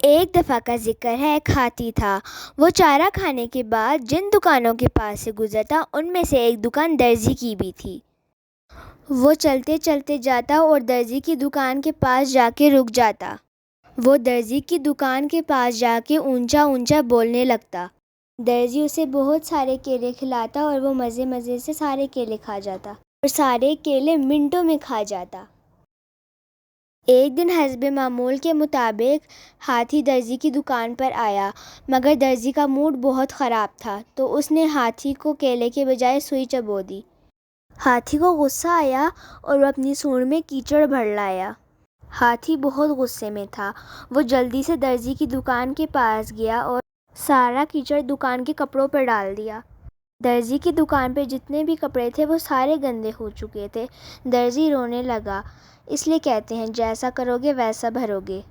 एक दफ़ा का ज़िक्र है, एक हाथी था। वो चारा खाने के बाद जिन दुकानों के पास से गुज़रता उनमें से एक दुकान दर्जी की भी थी। वो चलते चलते जाता और दर्जी की दुकान के पास जाके रुक जाता। वो दर्जी की दुकान के पास जाके ऊंचा ऊंचा बोलने लगता। दर्जी उसे बहुत सारे केले खिलाता और वो मज़े मज़े से सारे केले खा जाता और सारे केले मिनटों में खा जाता। एक दिन हस्बे मामूल के मुताबिक हाथी दर्जी की दुकान पर आया, मगर दर्जी का मूड बहुत ख़राब था, तो उसने हाथी को केले के बजाय सुई चबो दी। हाथी को गुस्सा आया और वो अपनी सूंड में कीचड़ भर लाया। हाथी बहुत गुस्से में था। वो जल्दी से दर्जी की दुकान के पास गया और सारा कीचड़ दुकान के कपड़ों पर डाल दिया। दर्जी की दुकान पे जितने भी कपड़े थे वो सारे गंदे हो चुके थे। दर्जी रोने लगा। इसलिए कहते हैं, जैसा करोगे वैसा भरोगे।